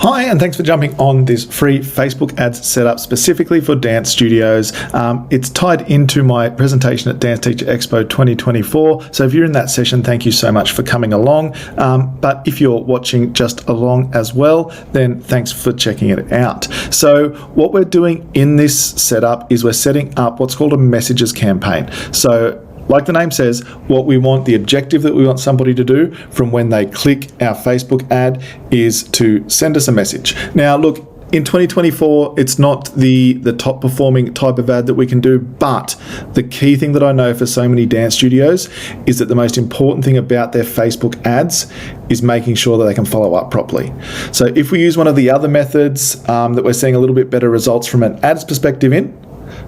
Hi, and thanks for jumping on this free Facebook ads setup specifically for dance studios. It's tied into my presentation at Dance Teacher Expo 2024. So if you're in that session, thank you so much for coming along. But if you're watching just along as well, then thanks for checking it out. So what we're doing in this setup is we're setting up what's called a messages campaign. So like the name says, what we want, the objective that we want somebody to do from when they click our Facebook ad is to send us a message. Now, look, in 2024, it's not the top performing type of ad that we can do, but the key thing that I know for so many dance studios is that the most important thing about their Facebook ads is making sure that they can follow up properly. So if we use one of the other methods that we're seeing a little bit better results from an ads perspective in,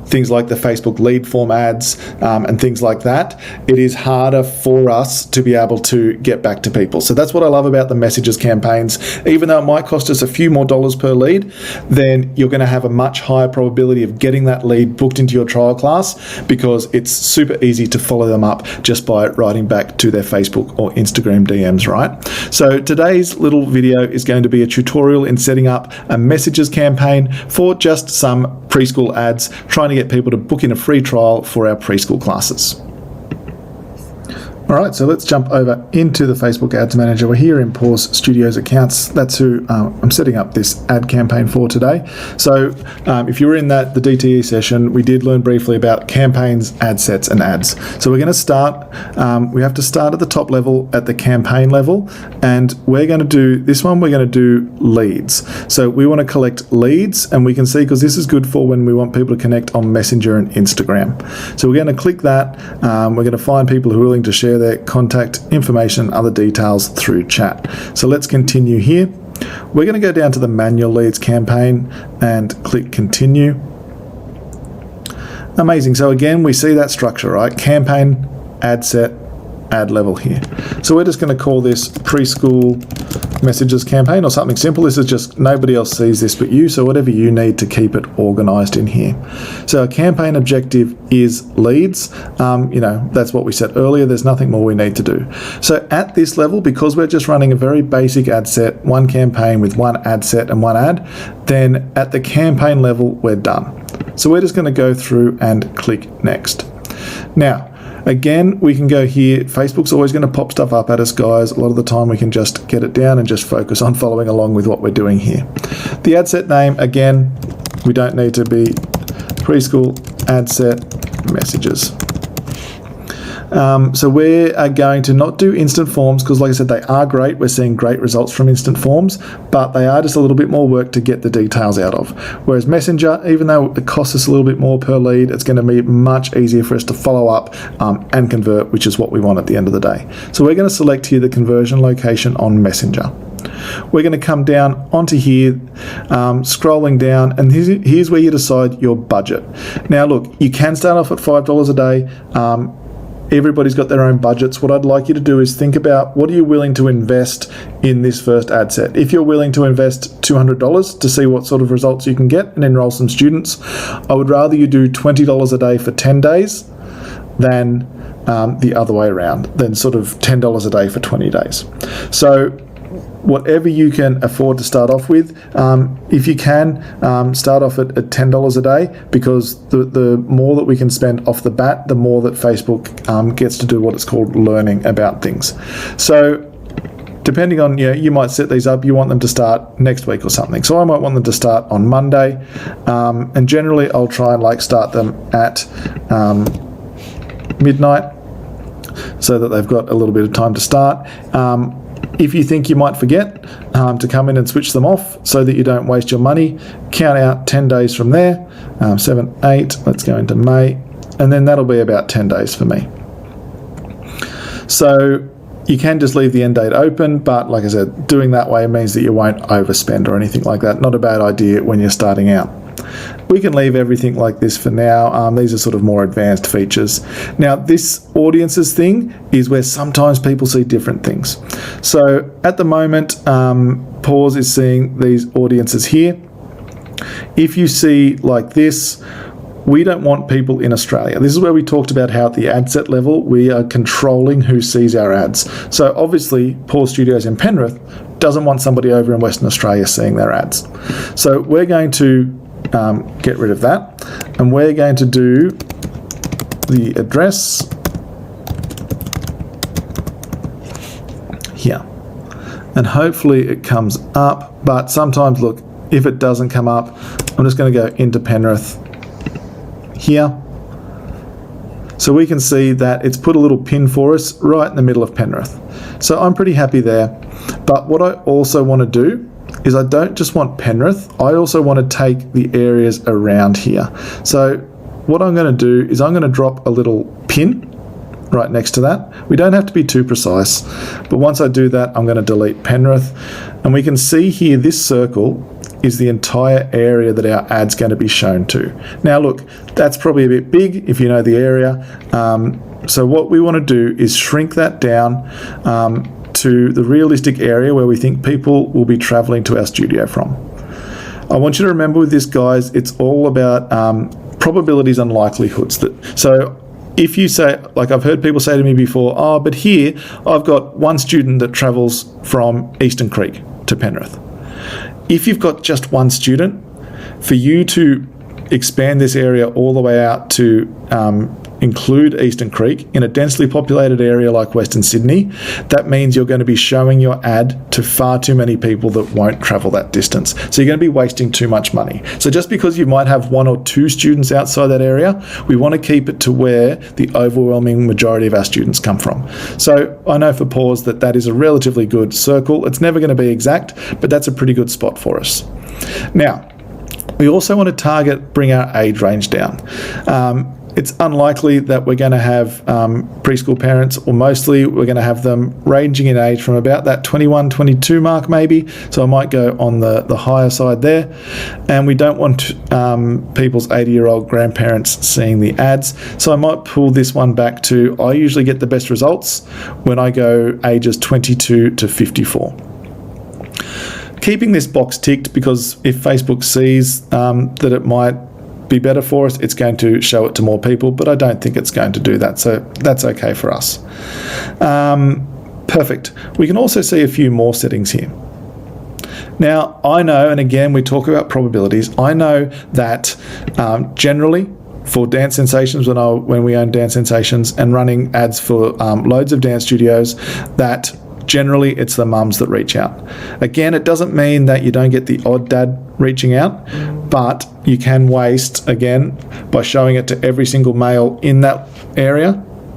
things like the Facebook lead form ads and things like that, it is harder for us to be able to get back to people. So that's what I love about the messages campaigns. Even though it might cost us a few more dollars per lead, then you're going to have a much higher probability of getting that lead booked into your trial class because it's super easy to follow them up just by writing back to their Facebook or Instagram DMs, right? So today's little video is going to be a tutorial in setting up a messages campaign for just some preschool ads, trying to get people to book in a free trial for our preschool classes. All right, so let's jump over into the Facebook Ads Manager. We're here in Paws Studios Accounts. That's who I'm setting up this ad campaign for today. So if you were in the DTE session, we did learn briefly about campaigns, ad sets, and ads. So we're going to start, we have to start at the top level, at the campaign level, and we're going to do, this one we're going to do leads. So we want to collect leads, and we can see, because this is good for when we want people to connect on Messenger and Instagram. So we're going to click that. We're going to find people who are willing to share their contact information, other details through chat. So let's continue here. We're going to go down to the manual leads campaign and click continue. Amazing. So again, we see that structure, right? Campaign, ad set, ad level here. So we're just going to call this preschool messages campaign or something simple. This is just, nobody else sees this but you, so whatever you need to keep it organized in here. So our campaign objective is leads. That's what we said earlier. There's nothing more we need to do. So at this level, because we're just running a very basic ad set, one campaign with one ad set and one ad, then at the campaign level, we're done. So we're just going to go through and click next. Now, again, we can go here. Facebook's always going to pop stuff up at us, guys. A lot of the time we can just get it down and just focus on following along with what we're doing here. The ad set name, again, we don't need to be preschool ad set messages. So we are going to not do instant forms because, like I said, they are great. We're seeing great results from instant forms, but they are just a little bit more work to get the details out of. Whereas Messenger, even though it costs us a little bit more per lead, it's going to be much easier for us to follow up and convert, which is what we want at the end of the day. So we're going to select here the conversion location on Messenger. We're going to come down onto here, scrolling down, and here's where you decide your budget. Now, look, you can start off at $5 a day. Everybody's got their own budgets. What I'd like you to do is think about, what are you willing to invest in this first ad set? If you're willing to invest $200 to see what sort of results you can get and enroll some students, I would rather you do $20 a day for 10 days than the other way around, than sort of $10 a day for 20 days. So whatever you can afford to start off with, if you can, start off at $10 a day, because the more that we can spend off the bat, the more that Facebook gets to do what it's called learning about things. So depending on, you might set these up, you want them to start next week or something. So I might want them to start on Monday, and generally I'll try and start them at midnight so that they've got a little bit of time to start. If you think you might forget to come in and switch them off so that you don't waste your money, count out 10 days from there, 7, 8, let's go into May, and then that'll be about 10 days for me. So you can just leave the end date open, but like I said, doing that way means that you won't overspend or anything like that. Not a bad idea when you're starting out. We can leave everything like this for now. These are sort of more advanced features. Now, this audiences thing is where sometimes people see different things. So at the moment, Paws is seeing these audiences here. If you see like this, we don't want people in Australia. This is where we talked about how at the ad set level, we are controlling who sees our ads. So obviously, Paws Studios in Penrith doesn't want somebody over in Western Australia seeing their ads. So we're going to get rid of that, and we're going to do the address here. And hopefully it comes up, but sometimes, look, if it doesn't come up, I'm just going to go into Penrith here. So we can see that it's put a little pin for us right in the middle of Penrith. So I'm pretty happy there. But what I also want to do is I don't just want Penrith, I also want to take the areas around here. So what I'm going to do is I'm going to drop a little pin right next to that. We don't have to be too precise, but once I do that, I'm going to delete Penrith, and we can see here this circle is the entire area that our ad's going to be shown to. Now look, that's probably a bit big if you know the area. So what we want to do is shrink that down to the realistic area where we think people will be traveling to our studio from. I want you to remember with this, guys, it's all about probabilities and likelihoods. So if you say, like I've heard people say to me before, oh, but here I've got one student that travels from Eastern Creek to Penrith. If you've got just one student, for you to expand this area all the way out to include Eastern Creek in a densely populated area like Western Sydney, that means you're going to be showing your ad to far too many people that won't travel that distance. So you're going to be wasting too much money. So just because you might have 1 or 2 students outside that area, we want to keep it to where the overwhelming majority of our students come from. So I know for Pause that is a relatively good circle. It's never going to be exact, but that's a pretty good spot for us. Now, we also want to bring our age range down. It's unlikely that we're going to have preschool parents, or mostly we're going to have them ranging in age from about that 21, 22 mark maybe. So I might go on the higher side there. And we don't want people's 80-year-old grandparents seeing the ads. So I might pull this one back to, I usually get the best results when I go ages 22 to 54. Keeping this box ticked, because if Facebook sees that it might be better for us, it's going to show it to more people, but I don't think it's going to do that, so that's okay for us. Perfect. We can also see a few more settings here. Now, I know, and again, we talk about probabilities, I know that generally for Dance Sensations, when we own Dance Sensations and running ads for loads of dance studios, that generally it's the mums that reach out. Again, it doesn't mean that you don't get the odd dad reaching out, but you can waste, again, by showing it to every single male in that area,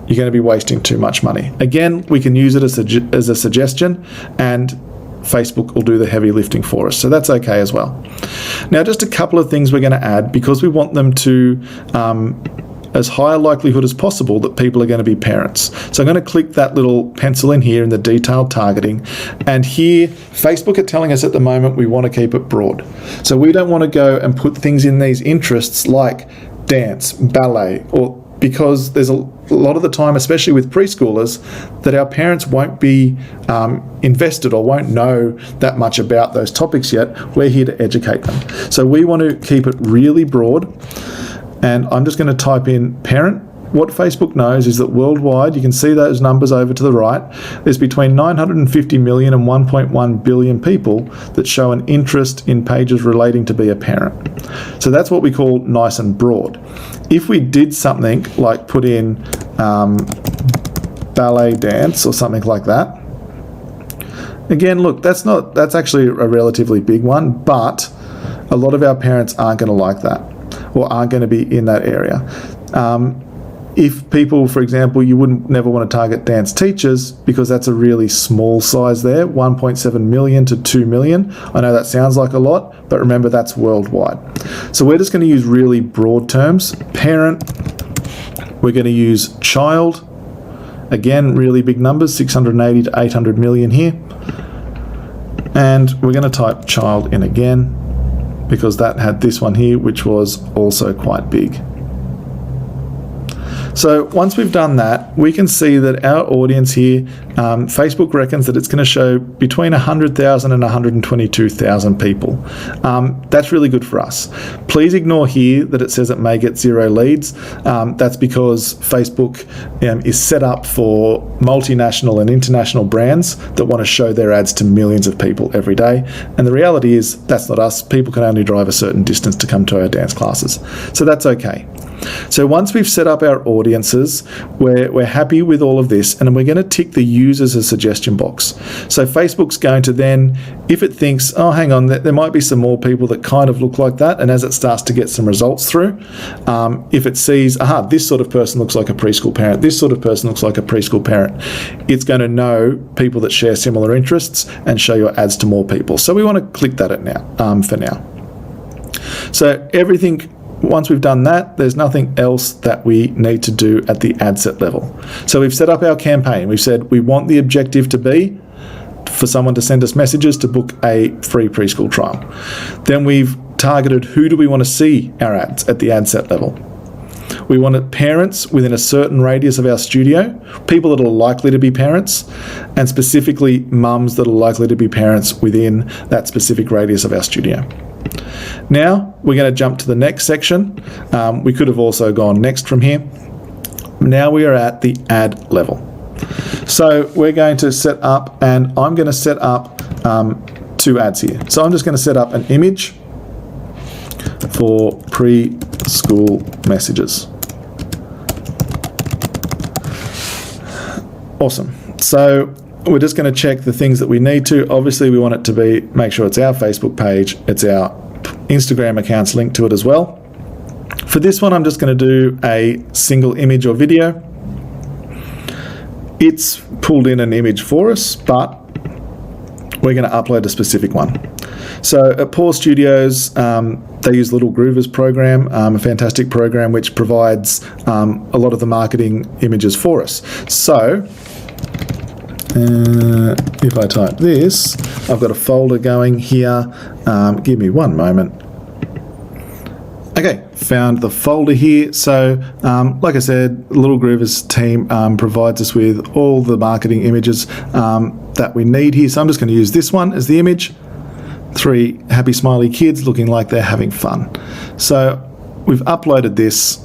you're going to be wasting too much money. Again, we can use it as a suggestion, and Facebook will do the heavy lifting for us, so that's okay as well. Now, just a couple of things we're going to add, because we want them to as high a likelihood as possible that people are going to be parents. So I'm going to click that little pencil in here in the detailed targeting, and here Facebook are telling us at the moment we want to keep it broad. So we don't want to go and put things in these interests like dance, ballet, or because there's a lot of the time, especially with preschoolers, that our parents won't be invested or won't know that much about those topics yet. We're here to educate them. So we want to keep it really broad. And I'm just going to type in parent. What Facebook knows is that worldwide, you can see those numbers over to the right, there's between 950 million and 1.1 billion people that show an interest in pages relating to be a parent. So that's what we call nice and broad. If we did something like put in ballet dance or something like that, again, look, that's actually a relatively big one, but a lot of our parents aren't going to like that, or aren't going to be in that area. If people, for example, you wouldn't never want to target dance teachers because that's a really small size there, 1.7 million to 2 million. I know that sounds like a lot, but remember that's worldwide. So we're just going to use really broad terms. Parent, we're going to use child, again, really big numbers, 680 to 800 million here. And we're going to type child in again, because that had this one here, which was also quite big. So once we've done that, we can see that our audience here, Facebook reckons that it's going to show between 100,000 and 122,000 people. That's really good for us. Please ignore here that it says it may get 0 leads. That's because Facebook is set up for multinational and international brands that want to show their ads to millions of people every day. And the reality is that's not us. People can only drive a certain distance to come to our dance classes. So that's okay. So once we've set up our audiences, we're happy with all of this, and we're going to tick the use as a suggestion box. So Facebook's going to then, if it thinks, oh, hang on, there might be some more people that kind of look like that, and as it starts to get some results through, if it sees, aha, this sort of person looks like a preschool parent, this sort of person looks like a preschool parent, it's going to know people that share similar interests and show your ads to more people. So we want to click that for now. So everything, once we've done that, there's nothing else that we need to do at the ad set level. So we've set up our campaign. We've said we want the objective to be for someone to send us messages to book a free preschool trial. Then we've targeted who do we want to see our ads at the ad set level. We wanted parents within a certain radius of our studio, people that are likely to be parents, and specifically mums that are likely to be parents within that specific radius of our studio. Now we're going to jump to the next section. We could have also gone next from here. Now we are at the ad level. So we're going to set up, and I'm going to set up 2 ads here. So I'm just going to set up an image for preschool messages. Awesome. So we're just going to check the things that we need to. Obviously, we want it to be, make sure it's our Facebook page, it's our Instagram accounts linked to it as well. For this one, I'm just going to do a single image or video. It's pulled in an image for us, but we're going to upload a specific one. So at Paw Studios, they use Little Groover's program, a fantastic program which provides a lot of the marketing images for us. So if I type this, I've got a folder going here. Give me one moment. Okay, found the folder here. So, like I said, Little Groover's team provides us with all the marketing images that we need here. So I'm just going to use this one as the image. 3 happy smiley kids looking like they're having fun. So we've uploaded this.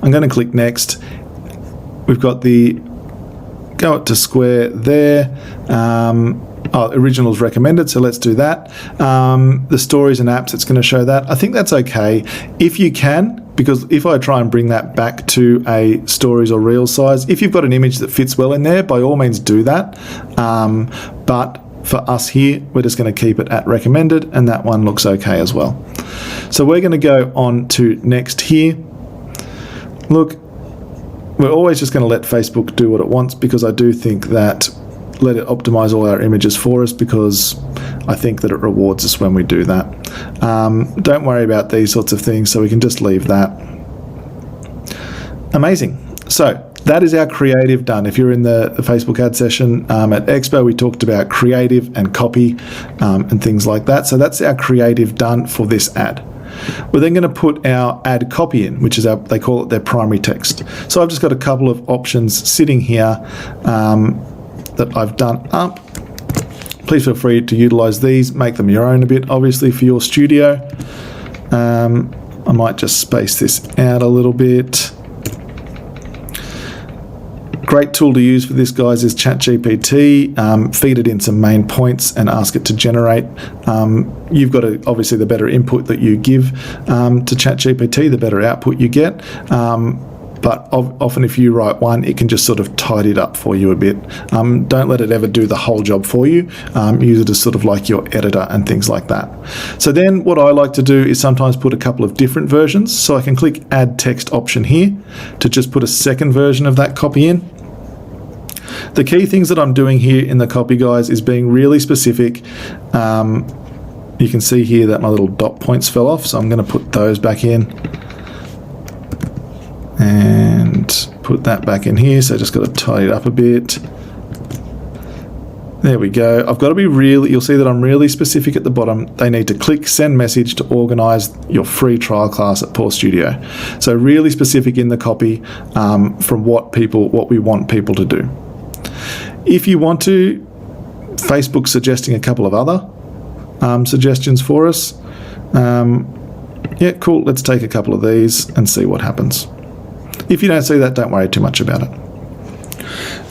I'm going to click next. We've got the go it to square there. Originals recommended, so let's do that. The stories and apps, it's going to show that. I think that's okay if you can, because if I try and bring that back to a stories or reel size, if you've got an image that fits well in there, by all means do that. But for us here, we're just going to keep it at recommended, and that one looks okay as well. So we're going to go on to next here. Look, we're always just going to let Facebook do what it wants, because I do think that let it optimize all our images for us, because I think that it rewards us when we do that. Don't worry about these sorts of things, so we can just leave that. Amazing. So that is our creative done. If you're in the Facebook ad session at Expo, we talked about creative and copy and things like that. So that's our creative done for this ad. We're then going to put our ad copy in, which is they call it their primary text. So I've just got a couple of options sitting here that I've done up. Please feel free to utilize these, make them your own a bit, obviously, for your studio. I might just space this out a little bit. Great tool to use for this, guys, is ChatGPT. Feed it in some main points and ask it to generate. You've got to, obviously, the better input that you give to ChatGPT, the better output you get. But often if you write one, it can just sort of tidy it up for you a bit. Don't let it ever do the whole job for you. Use it as sort of like your editor and things like that. So then what I like to do is sometimes put a couple of different versions. So I can click Add Text option here to just put a second version of that copy in. The key things that I'm doing here in the copy, guys, is being really specific. You can see here that my little dot points fell off, so I'm going to put those back in. And put that back in here, so just got to tidy it up a bit. There we go. I've got to be really, you'll see that I'm really specific at the bottom. They need to click send message to organize your free trial class at Pause Studio. So really specific in the copy from what we want people to do. If you want to, Facebook's suggesting a couple of other suggestions for us. Yeah, cool. Let's take a couple of these and see what happens. If you don't see that, don't worry too much about it.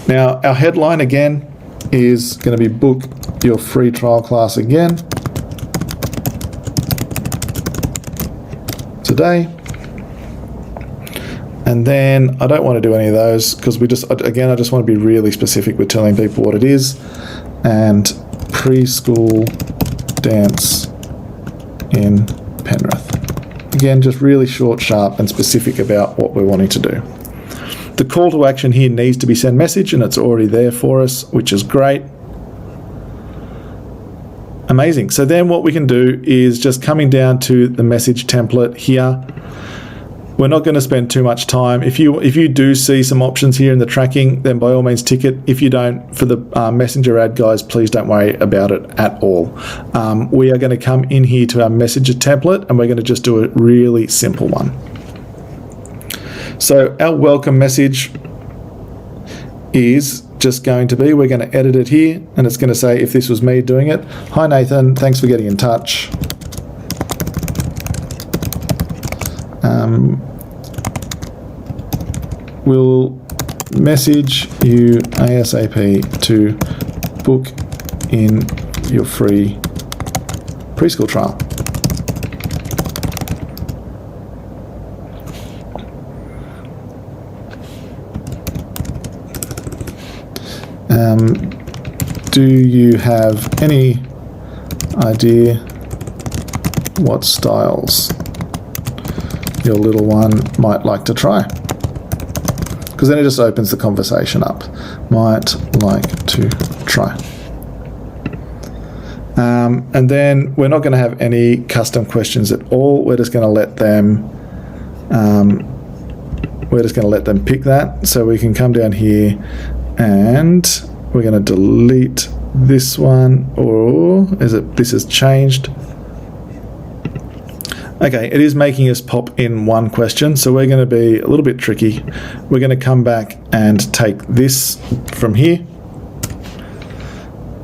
Now, our headline again is going to be book your free trial class again today. And then I don't want to do any of those because I just want to be really specific with telling people what it is. And preschool dance in Penrith. Again, just really short, sharp and specific about what we're wanting to do. The call to action here needs to be send message, and it's already there for us, which is great. Amazing. So then what we can do is just coming down to the message template here. We're not going to spend too much time. If you do see some options here in the tracking, then by all means tick it. If you don't, for the messenger ad guys, please don't worry about it at all. We are going to come in here to our messenger template, and we're going to just do a really simple one. So our welcome message is just going to be, we're going to edit it here, and it's going to say, if this was me doing it, hi Nathan, thanks for getting in touch. We'll message you ASAP to book in your free preschool trial. Do you have any idea what styles your little one might like to try? Because then it just opens the conversation up. Might like to try. And then we're not going to have any custom questions at all. We're just going to let them pick that. So we can come down here and we're going to delete this one, or this has changed. Okay, it is making us pop in one question, so we're going to be a little bit tricky. We're going to come back and take this from here,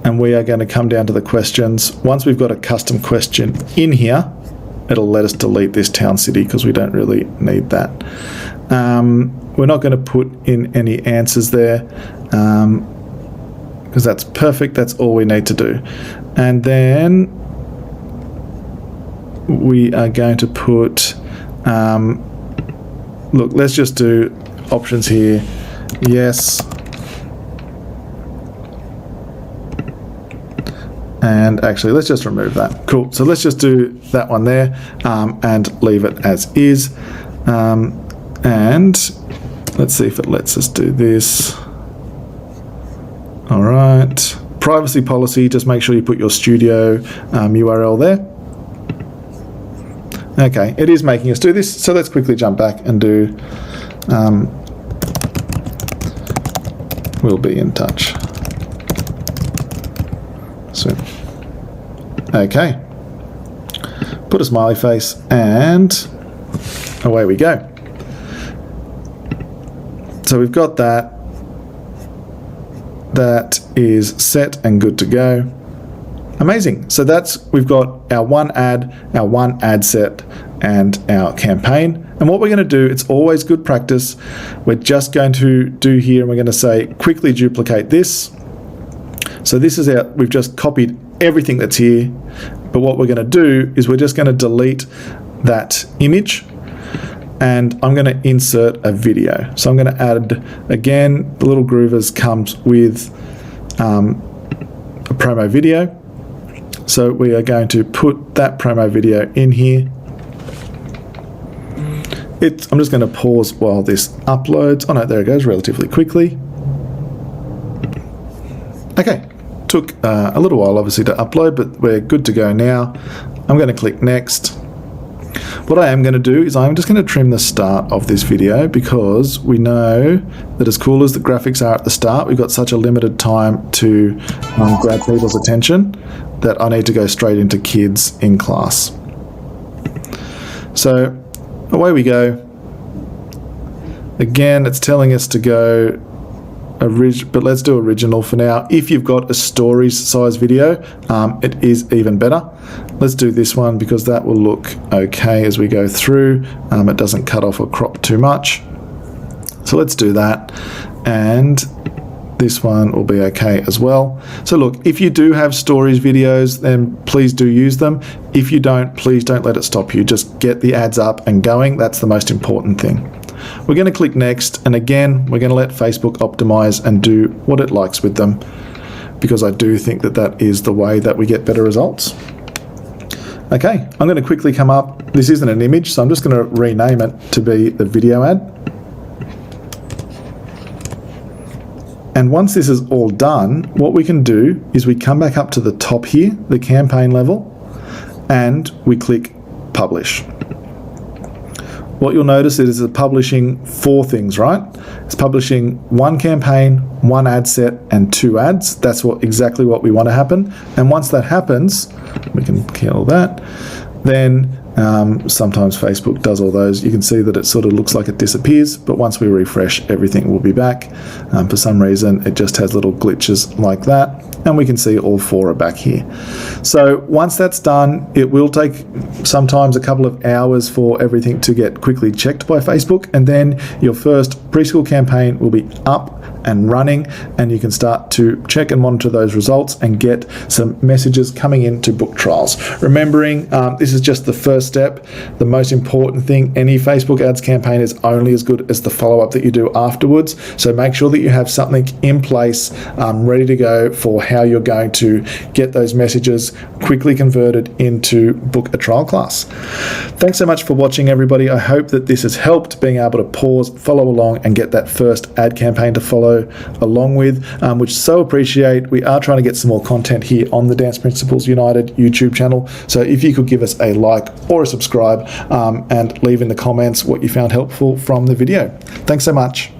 and we are going to come down to the questions. Once we've got a custom question in here, it'll let us delete this town city because we don't really need that. We're not going to put in any answers there because that's perfect. That's all we need to do. And then we are going to put, look, let's just do options here. Yes. And actually, let's just remove that. Cool. So let's just do that one there and leave it as is. And let's see if it lets us do this. All right. Privacy policy, just make sure you put your studio URL there. Okay, it is making us do this, so let's quickly jump back and do we'll be in touch soon. Okay, put a smiley face and away we go. So we've got that. That is set and good to go. Amazing. So we've got our one ad set, and our campaign. And what we're going to do, it's always good practice. We're just going to do here, and we're going to say, quickly duplicate this. So this is we've just copied everything that's here. But what we're going to do is we're just going to delete that image, and I'm going to insert a video. So I'm going to add, again, the Little Groovers comes with a promo video. So we are going to put that promo video in here. I'm just going to pause while this uploads. Oh no, there it goes, relatively quickly. Okay, took a little while obviously to upload, but we're good to go now. I'm going to click next. What I am going to do is I'm just going to trim the start of this video, because we know that as cool as the graphics are at the start, we've got such a limited time to grab people's attention that I need to go straight into kids in class. So away we go. Again, it's telling us to go but let's do original for now. If you've got a stories size video, it is even better. Let's do this one because that will look okay as we go through. It doesn't cut off or crop too much. So let's do that. And this one will be okay as well. So look, if you do have stories videos, then please do use them. If you don't, please don't let it stop you. Just get the ads up and going. That's the most important thing. We're going to click next, and again, we're going to let Facebook optimize and do what it likes with them, because I do think that that is the way that we get better results. Okay, I'm going to quickly come up. This isn't an image, so I'm just going to rename it to be the video ad. And once this is all done, what we can do is we come back up to the top here, the campaign level, and we click publish. What you'll notice is it's publishing 4 things, right? It's publishing 1 campaign, 1 ad set, and 2 ads. That's exactly what we want to happen. And once that happens, we can kill that. Then sometimes Facebook does all those. You can see that it sort of looks like it disappears, but once we refresh, everything will be back. For some reason, it just has little glitches like that, and we can see all 4 are back here. So once that's done, it will take sometimes a couple of hours for everything to get quickly checked by Facebook, and then your first preschool campaign will be up and running, and you can start to check and monitor those results and get some messages coming into book trials. Remembering, this is just the first step. The most important thing, any Facebook ads campaign is only as good as the follow-up that you do afterwards. So make sure that you have something in place, ready to go for how you're going to get those messages quickly converted into book a trial class. Thanks so much for watching, everybody. I hope that this has helped, being able to pause, follow along, and get that first ad campaign to follow along with, which so appreciate. We are trying to get some more content here on the Dance Principles United YouTube channel. So if you could give us a like or a subscribe, and leave in the comments what you found helpful from the video. Thanks so much.